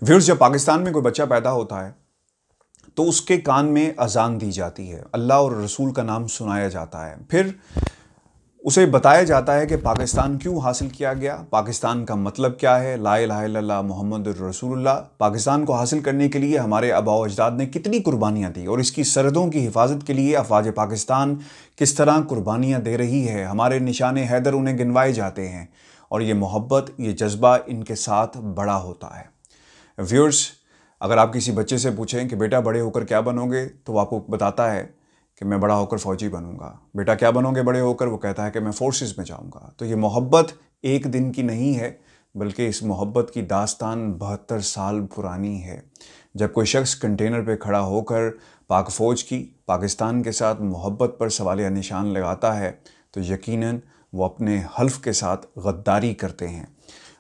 Viewers, जब पाकिस्तान में कोई बच्चा पैदा होता है तो उसके कान में अजान दी जाती है, अल्लाह और रसूल का नाम सुनाया जाता है, फिर उसे बताया जाता है कि पाकिस्तान क्यों हासिल किया गया, पाकिस्तान का मतलब क्या है, ला इलाहा इल्लल्लाह मुहम्मदुर रसूलुल्लाह। पाकिस्तान को हासिल करने के लिए हमारे आबा व अजदाद ने कितनी कुर्बानियाँ दी और इसकी सरहदों की हिफाजत के लिए अफवाज पाकिस्तान किस तरह कुर्बानियाँ दे रही है। हमारे निशाने हैदर उन्हें गिनवाए जाते हैं और ये मोहब्बत, ये जज्बा इनके साथ बड़ा होता है। व्यूअर्स, अगर आप किसी बच्चे से पूछें कि बेटा बड़े होकर क्या बनोगे, तो वो आपको बताता है कि मैं बड़ा होकर फ़ौजी बनूंगा। बेटा क्या बनोगे बड़े होकर? वो कहता है कि मैं फोर्सेस में जाऊंगा। तो ये मोहब्बत एक दिन की नहीं है, बल्कि इस मोहब्बत की दास्तान 72 साल पुरानी है। जब कोई शख्स कंटेनर पे खड़ा होकर पाक फ़ौज की, पाकिस्तान के साथ मोहब्बत पर सवालिया निशान लगाता है, तो यकीनन वो अपने हल्फ के साथ गद्दारी करते हैं।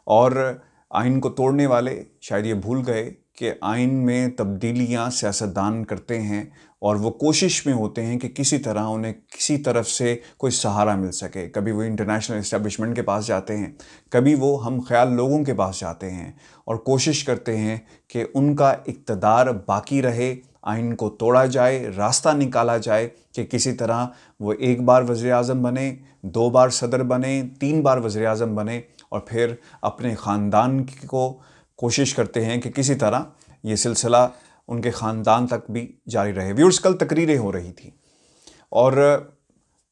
और आइन को तोड़ने वाले शायद ये भूल गए कि आइन में तब्दीलियाँ सियासतदान करते हैं और वो कोशिश में होते हैं कि किसी तरह उन्हें किसी तरफ से कोई सहारा मिल सके। कभी वो इंटरनेशनल इस्टेब्लिशमेंट के पास जाते हैं, कभी वो हम ख्याल लोगों के पास जाते हैं और कोशिश करते हैं कि उनका इक़्तिदार बाकी रहे, आइन को तोड़ा जाए, रास्ता निकाला जाए कि किसी तरह वो एक बार वज़ीर आज़म बने, 2 बार सदर बने, 3 बार वज़ीर आज़म बने और फिर अपने ख़ानदान को कोशिश करते हैं कि किसी तरह ये सिलसिला उनके ख़ानदान तक भी जारी रहे। व्यूअर्स, कल तकरीरें हो रही थी और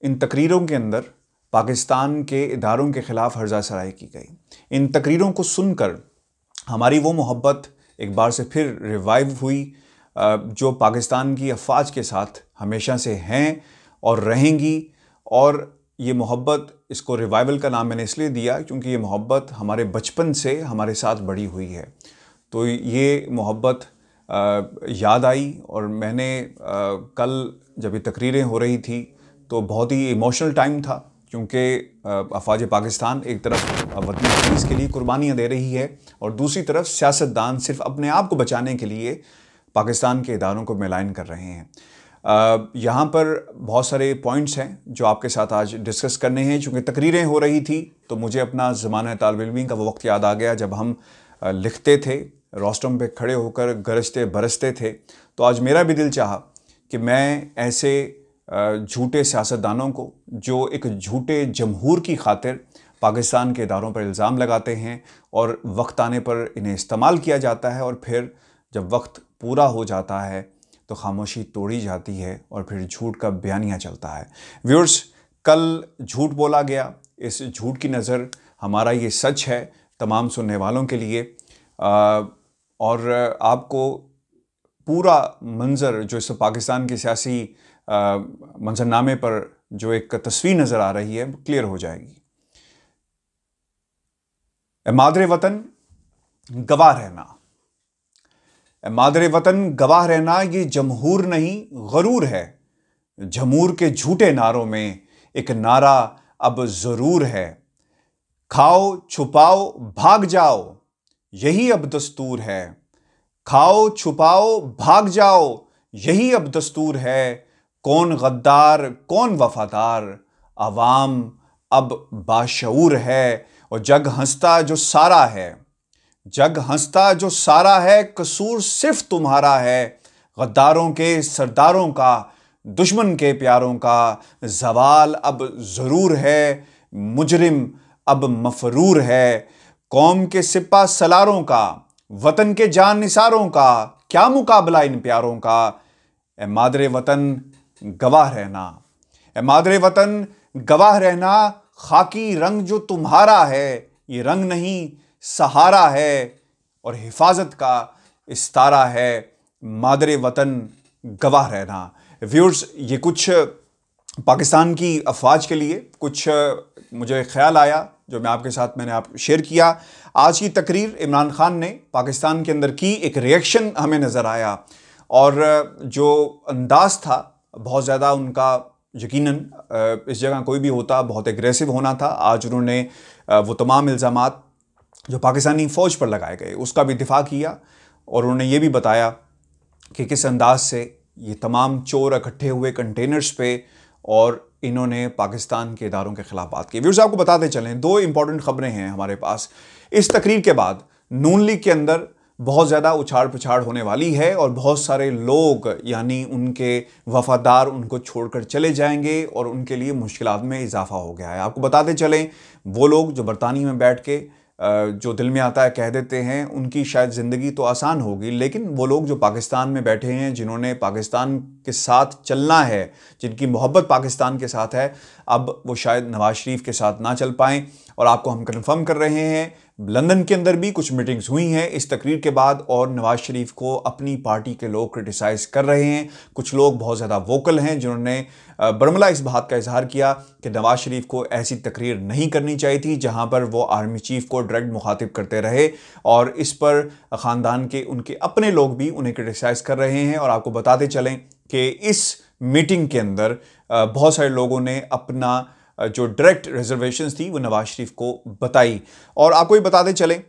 इन तकरीरों के अंदर पाकिस्तान के इदारों के ख़िलाफ़ हर्जा सराई की गई। इन तकरीरों को सुनकर हमारी वो मोहब्बत एक बार से फिर रिवाइव हुई जो पाकिस्तान की अफवाज के साथ हमेशा से हैं और रहेंगी। और ये मोहब्बत, इसको रिवाइवल का नाम मैंने इसलिए दिया क्योंकि ये मोहब्बत हमारे बचपन से हमारे साथ बड़ी हुई है। तो ये मोहब्बत याद आई और मैंने कल जब ये तकरीरें हो रही थी तो बहुत ही इमोशनल टाइम था, क्योंकि अफवाज पाकिस्तान एक तरफ वतन अज़ीज़ के लिए कुर्बानियाँ दे रही है और दूसरी तरफ सियासतदान सिर्फ अपने आप को बचाने के लिए पाकिस्तान के इदारों को मेलाइन कर रहे हैं। यहाँ पर बहुत सारे पॉइंट्स हैं जो आपके साथ आज डिस्कस करने हैं। चूँकि तकरीरें हो रही थी तो मुझे अपना ज़माना तालिब इल्मी का वो वक्त याद आ गया जब हम लिखते थे, रोस्टम पे खड़े होकर गरजते बरसते थे। तो आज मेरा भी दिल चाहा कि मैं ऐसे झूठे सियासतदानों को जो एक झूठे जमहूर की खातिर पाकिस्तान के इदारों पर इल्ज़ाम लगाते हैं और वक्त आने पर इन्हें इस्तेमाल किया जाता है और फिर जब वक्त पूरा हो जाता है तो खामोशी तोड़ी जाती है और फिर झूठ का बयानिया चलता है। व्यूअर्स, कल झूठ बोला गया, इस झूठ की नज़र हमारा ये सच है तमाम सुनने वालों के लिए। और आपको पूरा मंज़र जो इस पाकिस्तान के सियासी मंजरनामे पर जो एक तस्वीर नज़र आ रही है क्लियर हो जाएगी। मादरे वतन गवाह रहना, मादरे वतन गवाह रहना ये जमहूर नहीं गरूर है। जमहूर के झूठे नारों में एक नारा अब ज़रूर है। खाओ छुपाओ भाग जाओ यही अब दस्तूर है। खाओ छुपाओ भाग जाओ यही अब दस्तूर है। कौन गद्दार कौन वफादार, अवाम अब बाशऊर है। और जग हंसता जो सारा है, जग हंसता जो सारा है, कसूर सिर्फ तुम्हारा है। गद्दारों के सरदारों का, दुश्मन के प्यारों का, जवाल अब ज़रूर है। मुजरिम अब मफरूर है। कौम के सिपा सलारों का, वतन के जान निसारों का, क्या मुकाबला इन प्यारों का। ए मादरे वतन गवाह रहना, ए मादरे वतन गवाह रहना। खाकी रंग जो तुम्हारा है, ये रंग नहीं सहारा है और हिफाजत का इस्तारा है। मादरे वतन गवाह रहना। व्यूअर्स, ये कुछ पाकिस्तान की अफवाज के लिए कुछ मुझे ख्याल आया जो मैं आपके साथ मैंने आप शेयर किया। आज की तकरीर इमरान खान ने पाकिस्तान के अंदर की, एक रिएक्शन हमें नज़र आया और जो अंदाज़ था बहुत ज़्यादा उनका, यकीनन इस जगह कोई भी होता बहुत एग्रेसिव होना था। आज उन्होंने वो तमाम इल्ज़ामात जो पाकिस्तानी फ़ौज पर लगाए गए उसका भी दिफा किया और उन्होंने ये भी बताया कि किस अंदाज से ये तमाम चोर इकट्ठे हुए कंटेनर्स पे और इन्होंने पाकिस्तान के इदारों के ख़िलाफ़ बात की। व्यूअर्स, आपको बताते चलें, 2 इंपॉर्टेंट ख़बरें हैं हमारे पास। इस तकरीर के बाद नून लीग के अंदर बहुत ज़्यादा उछाड़ पुछाड़ होने वाली है और बहुत सारे लोग यानी उनके वफादार उनको छोड़कर चले जाएंगे और उनके लिए मुश्किलात में इजाफा हो गया है। आपको बताते चलें, वो लोग जो बरतानिया में बैठ के जो दिल में आता है कह देते हैं, उनकी शायद ज़िंदगी तो आसान होगी, लेकिन वो लोग जो पाकिस्तान में बैठे हैं, जिन्होंने पाकिस्तान के साथ चलना है, जिनकी मोहब्बत पाकिस्तान के साथ है, अब वो शायद नवाज शरीफ के साथ ना चल पाएँ। और आपको हम कन्फर्म कर रहे हैं, लंदन के अंदर भी कुछ मीटिंग्स हुई हैं इस तकरीर के बाद और नवाज शरीफ को अपनी पार्टी के लोग क्रिटिसाइज़ कर रहे हैं। कुछ लोग बहुत ज़्यादा वोकल हैं जिन्होंने बरमला इस बात का इजहार किया कि नवाज शरीफ को ऐसी तकरीर नहीं करनी चाहिए थी जहां पर वो आर्मी चीफ को डायरेक्ट मुखातिब करते रहे, और इस पर ख़ानदान के उनके अपने लोग भी उन्हें क्रिटिसाइज़ कर रहे हैं। और आपको बताते चलें कि इस मीटिंग के अंदर बहुत सारे लोगों ने अपना जो डायरेक्ट रिजर्वेशंस थी वो नवाज शरीफ को बताई। और आपको ये बताते चलें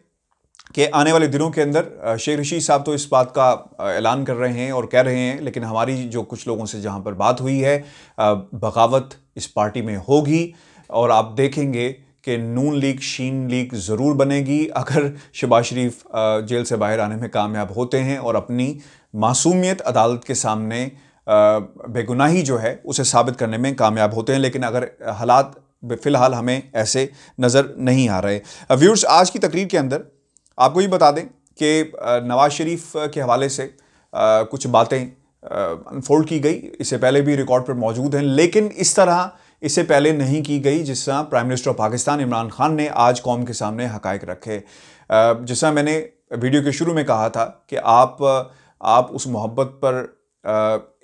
कि आने वाले दिनों के अंदर शेख रशीद साहब तो इस बात का ऐलान कर रहे हैं और कह रहे हैं, लेकिन हमारी जो कुछ लोगों से जहां पर बात हुई है, बगावत इस पार्टी में होगी और आप देखेंगे कि नून लीग शीन लीग ज़रूर बनेगी अगर शहबाज शरीफ जेल से बाहर आने में कामयाब होते हैं और अपनी मासूमियत अदालत के सामने बेगुनाही जो है उसे साबित करने में कामयाब होते हैं। लेकिन अगर हालात फ़िलहाल हमें ऐसे नज़र नहीं आ रहे। व्यूअर्स, आज की तकरीर के अंदर आपको ये बता दें कि नवाज शरीफ के हवाले से कुछ बातें अनफोल्ड की गई, इससे पहले भी रिकॉर्ड पर मौजूद हैं, लेकिन इस तरह इससे पहले नहीं की गई जिस तरह prime minister of Pakistan Imran Khan ने आज कौम के सामने हकायक रखे। जिस तरह मैंने वीडियो के शुरू में कहा था कि आप उस मोहब्बत पर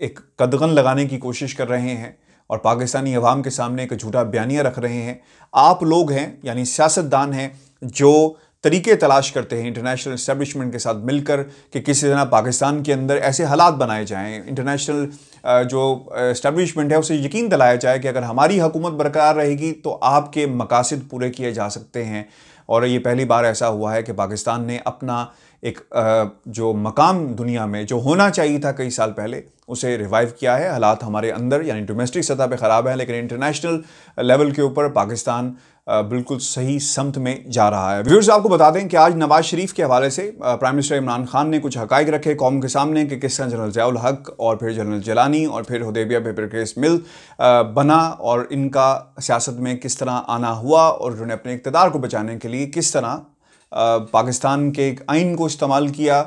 एक कदगन लगाने की कोशिश कर रहे हैं और पाकिस्तानी अवाम के सामने एक झूठा बयानिया रख रहे हैं। आप लोग हैं यानी सियासतदान हैं जो तरीके तलाश करते हैं इंटरनेशनल इस्टेब्लिशमेंट के साथ मिलकर कि किसी तरह पाकिस्तान के अंदर ऐसे हालात बनाए जाएं, इंटरनेशनल जो इस्टेब्लिशमेंट है उसे यकीन दिलाया जाए कि अगर हमारी हुकूमत बरकरार रहेगी तो आपके मकासद पूरे किए जा सकते हैं। और ये पहली बार ऐसा हुआ है कि पाकिस्तान ने अपना एक जो मकाम दुनिया में जो होना चाहिए था कई साल पहले उसे रिवाइव किया है। हालात हमारे अंदर यानी डोमेस्टिक सतह पे ख़राब है, लेकिन इंटरनेशनल लेवल के ऊपर पाकिस्तान बिल्कुल सही समत में जा रहा है। व्यूअर्स, आपको बता दें कि आज नवाज शरीफ के हवाले से प्राइम मिनिस्टर इमरान खान ने कुछ हकायक रखे कौम के सामने कि किस तरह जनरल ज़ियाउल हक और फिर जनरल जिलानी और फिर हुदैबिया पेपर केस मिल बना और इनका सियासत में किस तरह आना हुआ और उन्होंने अपने इक़्तिदार को बचाने के लिए किस तरह पाकिस्तान के एक आइन को इस्तेमाल किया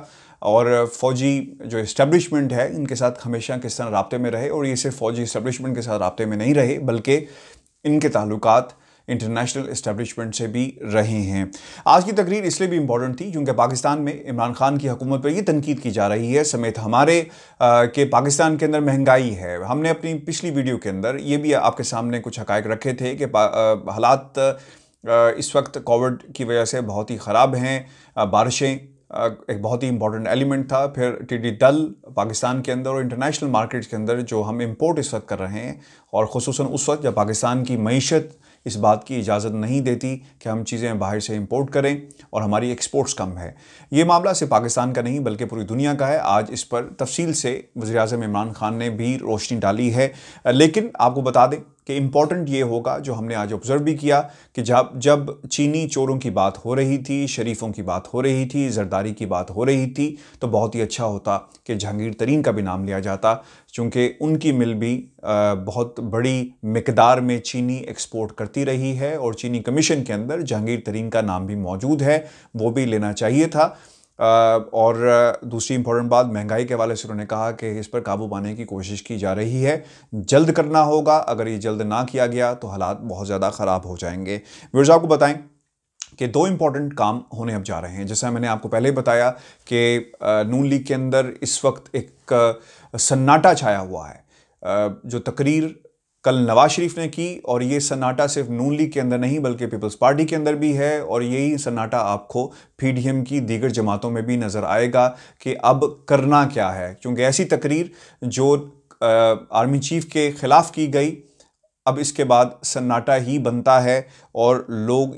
और फ़ौजी जो इस्टेब्लिशमेंट है इनके साथ हमेशा किस तरह राब्ते में रहे। और ये सिर्फ फ़ौजी इस्टेब्लिशमेंट के साथ राब्ते में नहीं रहे बल्कि इनके ताल्लुकात इंटरनेशनल इस्टेब्लिशमेंट से भी रहे हैं। आज की तकरीर इसलिए भी इम्पॉर्टेंट थी क्योंकि पाकिस्तान में इमरान खान की हुकूमत पर यह तनकीद की जा रही है समेत हमारे कि पाकिस्तान के अंदर महंगाई है। हमने अपनी पिछली वीडियो के अंदर ये भी आपके सामने कुछ हकायक रखे थे कि हालात इस वक्त कोविड की वजह से बहुत ही ख़राब हैं। बारिशें एक बहुत ही इंपॉर्टेंट एलिमेंट था, फिर टिड्डी दल पाकिस्तान के अंदर और इंटरनेशनल मार्केट्स के अंदर जो हम इंपोर्ट इस वक्त कर रहे हैं, और ख़ुसूसन उस वक्त जब पाकिस्तान की मईशत इस बात की इजाज़त नहीं देती कि हम चीज़ें बाहर से इंपोर्ट करें और हमारी एक्सपोर्ट्स कम है। ये मामला सिर्फ पाकिस्तान का नहीं बल्कि पूरी दुनिया का है। आज इस पर तफसील से वज़ीर-ए-आज़म इमरान खान ने भी रोशनी डाली है। लेकिन आपको बता दें कि इम्पॉर्टेंट ये होगा जो हमने आज ऑब्ज़र्व भी किया कि जब चीनी चोरों की बात हो रही थी, शरीफों की बात हो रही थी, जरदारी की बात हो रही थी, तो बहुत ही अच्छा होता कि जहांगीर तरीन का भी नाम लिया जाता, चूँकि उनकी मिल भी बहुत बड़ी मिकदार में चीनी एक्सपोर्ट करती रही है और चीनी कमीशन के अंदर जहांगीर तरीन का नाम भी मौजूद है, वो भी लेना चाहिए था। और दूसरी इंपॉर्टेंट बात, महंगाई के हवाले से उन्होंने कहा कि इस पर काबू पाने की कोशिश की जा रही है, जल्द करना होगा, अगर ये जल्द ना किया गया तो हालात बहुत ज़्यादा ख़राब हो जाएंगे। व्यूअर्स, आपको बताएं कि दो इंपॉर्टेंट काम होने अब जा रहे हैं। जैसा मैंने आपको पहले बताया कि नून लीग के अंदर इस वक्त एक सन्नाटा छाया हुआ है। जो तकरीर कल नवाज शरीफ ने की, और ये सन्नाटा सिर्फ नून लीग के अंदर नहीं बल्कि पीपल्स पार्टी के अंदर भी है, और यही सन्नाटा आपको पीडीएम की दीगर जमातों में भी नज़र आएगा कि अब करना क्या है। क्योंकि ऐसी तकरीर जो आर्मी चीफ के ख़िलाफ़ की गई, अब इसके बाद सन्नाटा ही बनता है और लोग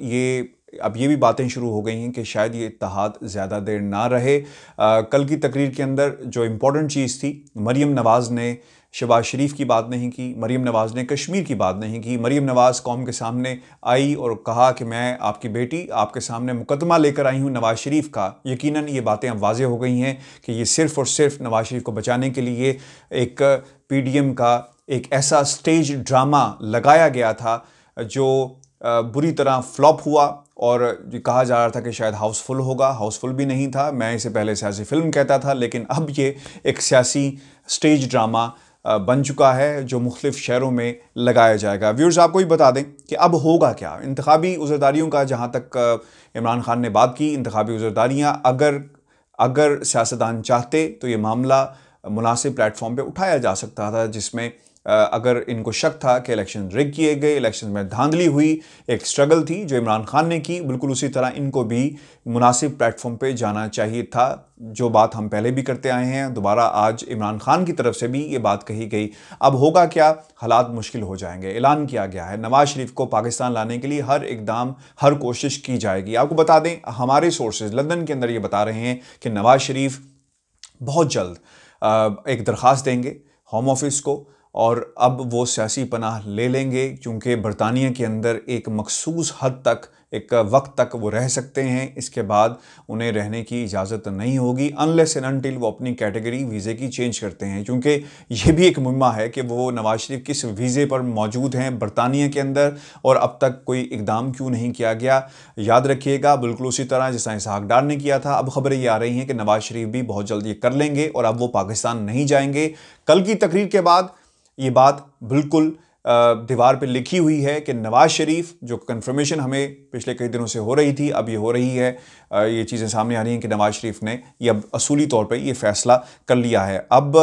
अब ये भी बातें शुरू हो गई हैं कि शायद ये इत्तेहाद ज़्यादा देर ना रहे। कल की तकरीर के अंदर जो इम्पोर्टेंट चीज़ थी, मरीम नवाज़ ने शहबाज शरीफ की बात नहीं की, मरीम नवाज़ ने कश्मीर की बात नहीं की। मरीम नवाज़ कौम के सामने आई और कहा कि मैं आपकी बेटी आपके सामने मुकदमा लेकर आई हूँ नवाज़ शरीफ का। यकीनन ये बातें अब वाज़ेह हो गई हैं कि ये सिर्फ़ और सिर्फ नवाज़ शरीफ को बचाने के लिए एक PDM का एक ऐसा स्टेज ड्रामा लगाया गया था जो बुरी तरह फ्लॉप हुआ और कहा जा रहा था कि शायद हाउसफुल होगा। हाउसफुल भी नहीं था, मैं इसे पहले सियासी फिल्म कहता था, लेकिन अब ये एक सियासी स्टेज ड्रामा बन चुका है जो मुख्तलिफ शहरों में लगाया जाएगा। व्यूअर्स, आपको भी बता दें कि अब होगा क्या। इंतखाबी उज़रदारियों का जहाँ तक इमरान खान ने बात की, इंतखाबी उज़रदारियाँ अगर सियासतदान चाहते तो ये मामला मुनासिब प्लेटफॉर्म पे उठाया जा सकता था, जिसमें अगर इनको शक था कि इलेक्शन रिग किए गए, इलेक्शन में धांधली हुई, एक स्ट्रगल थी जो इमरान खान ने की, बिल्कुल उसी तरह इनको भी मुनासिब प्लेटफॉर्म पे जाना चाहिए था। जो बात हम पहले भी करते आए हैं, दोबारा आज इमरान खान की तरफ से भी ये बात कही गई। अब होगा क्या, हालात मुश्किल हो जाएंगे। ऐलान किया गया है नवाज शरीफ को पाकिस्तान लाने के लिए हर इकदाम, हर कोशिश की जाएगी। आपको बता दें, हमारे सोर्सेज लंदन के अंदर ये बता रहे हैं कि नवाज शरीफ बहुत जल्द एक दरख्वास्त देंगे होम ऑफिस को और अब वो सियासी पनाह ले लेंगे, क्योंकि बरतानिया के अंदर एक मखसूस हद तक, एक वक्त तक वो रह सकते हैं। इसके बाद उन्हें रहने की इजाज़त नहीं होगी अनलेस एंड अनटिल वो अपनी कैटेगरी वीज़े की चेंज करते हैं, क्योंकि ये भी एक मुहिमा है कि वो नवाज शरीफ किस वीज़े पर मौजूद हैं बरतानिया के अंदर और अब तक कोई इकदाम क्यों नहीं किया गया। याद रखिएगा, बिल्कुल उसी तरह जैसा इसहाक डार ने किया था। अब खबरें ये आ रही हैं कि नवाज शरीफ भी बहुत जल्द ये कर लेंगे और अब वो पाकिस्तान नहीं जाएंगे। कल की तकरीर के बाद ये बात बिल्कुल दीवार पे लिखी हुई है कि नवाज शरीफ, जो कंफर्मेशन हमें पिछले कई दिनों से हो रही थी, अब ये हो रही है। ये चीज़ें सामने आ रही हैं कि नवाज शरीफ ने ये अब असूली तौर पे ये फैसला कर लिया है। अब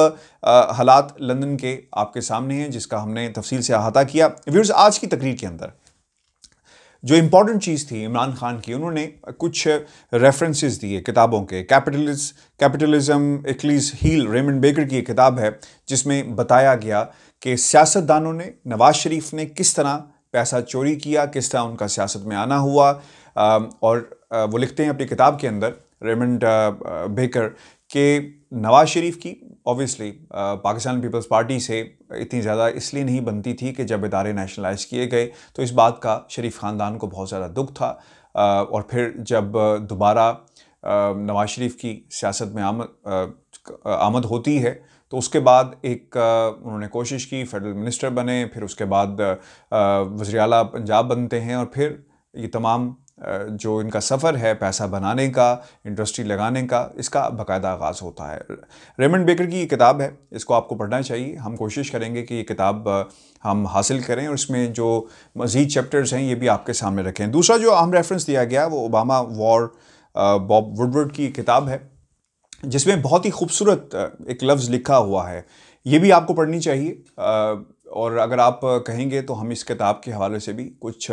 हालात लंदन के आपके सामने हैं, जिसका हमने तफसील से अहाता किया। व्यूअर्स, आज की तकरीर के अंदर जो इंपॉर्टेंट चीज़ थी इमरान खान की, उन्होंने कुछ रेफरेंसेस दिए किताबों के। Capitalism Achilles heel, Raymond Baker की एक किताब है जिसमें बताया गया कि सियासतदानों ने, नवाज शरीफ ने किस तरह पैसा चोरी किया, किस तरह उनका सियासत में आना हुआ। और वो लिखते हैं अपनी किताब के अंदर, रेमंड बेकर, के नवाज शरीफ की ऑब्वियसली पाकिस्तान पीपल्स पार्टी से इतनी ज़्यादा इसलिए नहीं बनती थी कि जब इदारे नेशनलाइज किए गए तो इस बात का शरीफ ख़ानदान को बहुत ज़्यादा दुख था। और फिर जब दोबारा नवाज शरीफ की सियासत में आमद होती है तो उसके बाद एक उन्होंने कोशिश की, फेडरल मिनिस्टर बने, फिर उसके बाद वज़ीर आला पंजाब बनते हैं और फिर ये तमाम जो इनका सफ़र है पैसा बनाने का, इंडस्ट्री लगाने का, इसका बाकायदा आगाज़ होता है। रेमंड बेकर की ये किताब है, इसको आपको पढ़ना चाहिए। हम कोशिश करेंगे कि ये किताब हम हासिल करें और इसमें जो मज़ीद चैप्टर्स हैं ये भी आपके सामने रखें। दूसरा जो अहम रेफरेंस दिया गया वो ओबामा वॉर, बॉब वुडवर्ड की किताब है, जिसमें बहुत ही खूबसूरत एक लफ्ज़ लिखा हुआ है। ये भी आपको पढ़नी चाहिए। और अगर आप कहेंगे तो हम इस किताब के हवाले से भी कुछ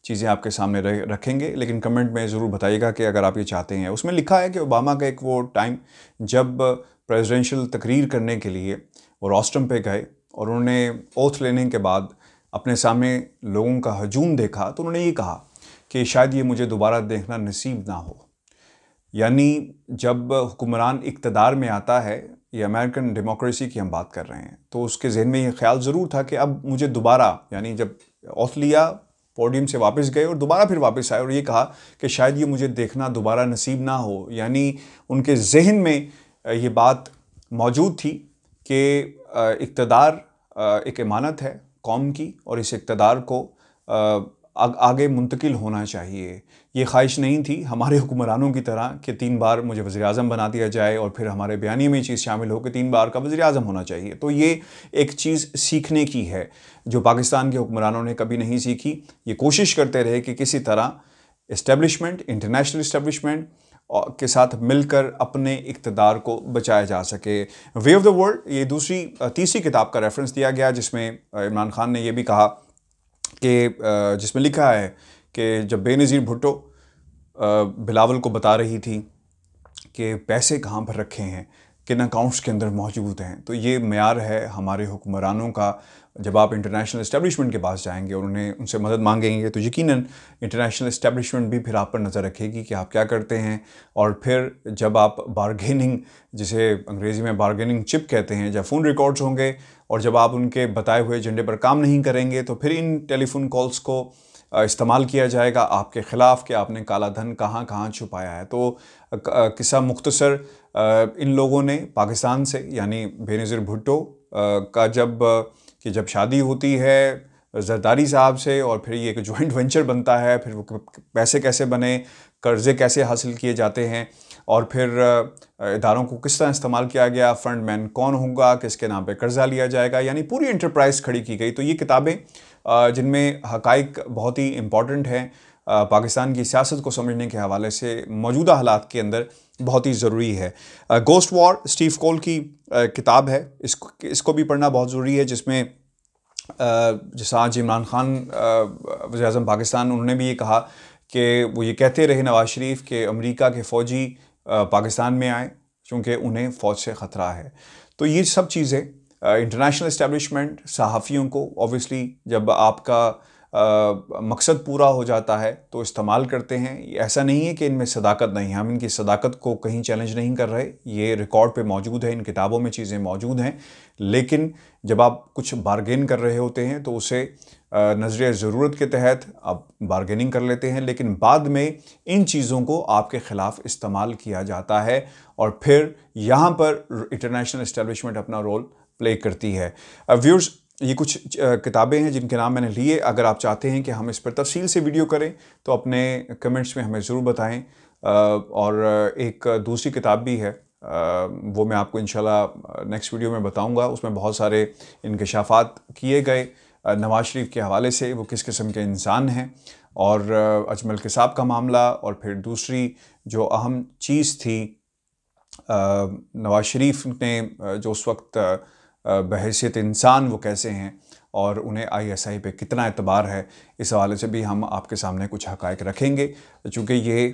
चीज़ें आपके सामने रखेंगे, लेकिन कमेंट में ज़रूर बताइएगा कि अगर आप ये चाहते हैं। उसमें लिखा है कि ओबामा का एक वो टाइम जब प्रेसिडेंशियल तकरीर करने के लिए वो रोस्टम पे गए और उन्होंने ओथ लेने के बाद अपने सामने लोगों का हजूम देखा तो उन्होंने ये कहा कि शायद ये मुझे दोबारा देखना नसीब ना हो। यानी जब हुक्मरान इक़्तिदार में आता है, ये अमेरिकन डेमोक्रेसी की हम बात कर रहे हैं, तो उसके जहन में ये ख्याल ज़रूर था कि अब मुझे दोबारा, यानी जब ओथ लिया, पोडियम से वापस गए और दोबारा फिर वापस आए और ये कहा कि शायद ये मुझे देखना दोबारा नसीब ना हो। यानी उनके जहन में ये बात मौजूद थी कि इक़्तिदार एक अमानत है कौम की और इस इक़्तिदार को आगे मुंतकिल होना चाहिए। ये ख्वाहिश नहीं थी हमारे हुक्मरानों की तरह कि 3 बार मुझे वज़ीर-ए-आज़म बना दिया जाए और फिर हमारे बयानी में ये चीज़ शामिल हो कि 3 बार का वज़ीर-ए-आज़म होना चाहिए। तो ये एक चीज़ सीखने की है जो पाकिस्तान के हुक्मरानों ने कभी नहीं सीखी। ये कोशिश करते रहे कि किसी तरह इस्टेब्लिशमेंट, इंटरनेशनल इस्टेब्लिशमेंट के साथ मिलकर अपने इक़्तिदार को बचाया जा सके। वे ऑफ द वर्ल्ड, ये तीसरी किताब का रेफरेंस दिया गया, जिसमें इमरान खान ने यह भी कहा कि जिसमें लिखा है कि जब बेनज़ीर भुट्टो बिलावल को बता रही थी कि पैसे कहाँ पर रखे हैं, किन अकाउंट्स के अंदर मौजूद हैं, तो ये मेयार है हमारे हुक्मरानों का जब आप इंटरनेशनल इस्टेब्लिशमेंट के पास जाएंगे और उनसे मदद मांगेंगे तो यकीनन इंटरनेशनल इस्टेब्लिशमेंट भी फिर आप पर नज़र रखेगी कि आप क्या करते हैं। और फिर जब आप बारगेनिंग, जिसे अंग्रेज़ी में बारगेनिंग चिप कहते हैं, जब फ़ोन रिकॉर्ड्स होंगे और जब आप उनके बताए हुए एजेंडे पर काम नहीं करेंगे तो फिर इन टेलीफोन कॉल्स को इस्तेमाल किया जाएगा आपके ख़िलाफ़ कि आपने काला धन कहाँ कहाँ छुपाया है। तो किस्सा मुख्तसर, इन लोगों ने पाकिस्तान से यानी बेनज़ीर भुट्टो का जब शादी होती है जरदारी साहब से और फिर ये एक जॉइंट वेंचर बनता है, फिर वो पैसे कैसे बने, कर्ज़े कैसे हासिल किए जाते हैं और फिर इदारों को किस तरह इस्तेमाल किया गया, फ्रंट मैन कौन होगा, किसके नाम पे कर्ज़ा लिया जाएगा, यानी पूरी इंटरप्राइज खड़ी की गई। तो ये किताबें जिनमें हक़ाइक़ बहुत ही इम्पॉर्टेंट हैं, पाकिस्तान की सियासत को समझने के हवाले से मौजूदा हालात के अंदर बहुत ही ज़रूरी है। गोस्ट वॉर स्टीव कोल की किताब है, इसको भी पढ़ना बहुत ज़रूरी है, जिसमें जैसा आज इमरान खान वज़ीर-ए-आज़म पाकिस्तान, उन्होंने भी ये कहा कि वो ये कहते रहे नवाज़ शरीफ के अमेरिका के फ़ौजी पाकिस्तान में आए क्योंकि उन्हें फ़ौज से ख़तरा है। तो ये सब चीज़ें इंटरनेशनल इस्टेब्लिशमेंट सहाफ़ियों को ऑब्वियसली जब आपका मकसद पूरा हो जाता है तो इस्तेमाल करते हैं। ऐसा नहीं है कि इनमें सदाकत नहीं है, हम इनकी सदाकत को कहीं चैलेंज नहीं कर रहे, ये रिकॉर्ड पे मौजूद है, इन किताबों में चीज़ें मौजूद हैं। लेकिन जब आप कुछ बारगेन कर रहे होते हैं तो उसे नज़रिए ज़रूरत के तहत आप बारगेनिंग कर लेते हैं, लेकिन बाद में इन चीज़ों को आपके ख़िलाफ़ इस्तेमाल किया जाता है और फिर यहाँ पर इंटरनेशनल इस्टेब्लिशमेंट अपना रोल प्ले करती है। व्यूअर्स, ये कुछ किताबें हैं जिनके नाम मैंने लिए। अगर आप चाहते हैं कि हम इस पर तफसील से वीडियो करें तो अपने कमेंट्स में हमें ज़रूर बताएं। और एक दूसरी किताब भी है, वो मैं आपको इंशाल्लाह नेक्स्ट वीडियो में बताऊंगा। उसमें बहुत सारे इंकशाफात किए गए नवाज़ शरीफ के हवाले से, वो किस किस्म के इंसान हैं, और अजमल कसाब का मामला, और फिर दूसरी जो अहम चीज़ थी नवाज़ शरीफ ने जो उस वक्त बहैसियत इंसान वो कैसे हैं और उन्हें ISI पे कितना एतबार है, इस हवाले से भी हम आपके सामने कुछ हक़ाइक़ रखेंगे। चूँकि ये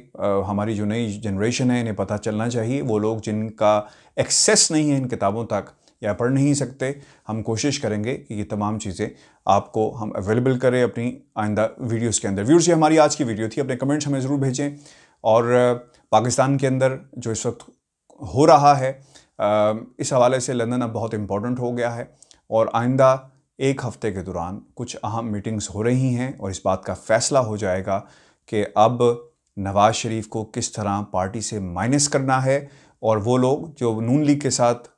हमारी जो नई जनरेशन है इन्हें पता चलना चाहिए। वो लोग जिनका एक्सेस नहीं है इन किताबों तक या पढ़ नहीं सकते, हम कोशिश करेंगे कि ये तमाम चीज़ें आपको हम अवेलेबल करें अपनी आइंदा वीडियोज़ के अंदर। व्यूअर्स, ये हमारी आज की वीडियो थी। अपने कमेंट्स हमें ज़रूर भेजें। और पाकिस्तान के अंदर जो इस वक्त हो रहा है, इस हवाले से लंदन अब बहुत इम्पोर्टेंट हो गया है और आइंदा एक हफ़्ते के दौरान कुछ अहम मीटिंग्स हो रही हैं और इस बात का फ़ैसला हो जाएगा कि अब नवाज़ शरीफ को किस तरह पार्टी से माइनस करना है, और वो लोग जो नून लीग के साथ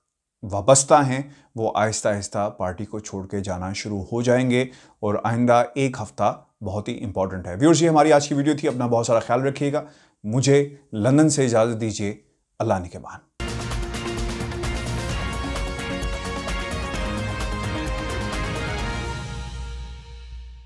वाबस्ता हैं वो आहिस्ता आहिस्ता पार्टी को छोड़ के जाना शुरू हो जाएंगे। और आइंदा एक हफ़्ता बहुत ही इंपॉर्टेंट है। व्यूअर्स, ये हमारी आज की वीडियो थी। अपना बहुत सारा ख्याल रखिएगा। मुझे लंदन से इजाज़त दीजिए। अल्लाह निगहबान।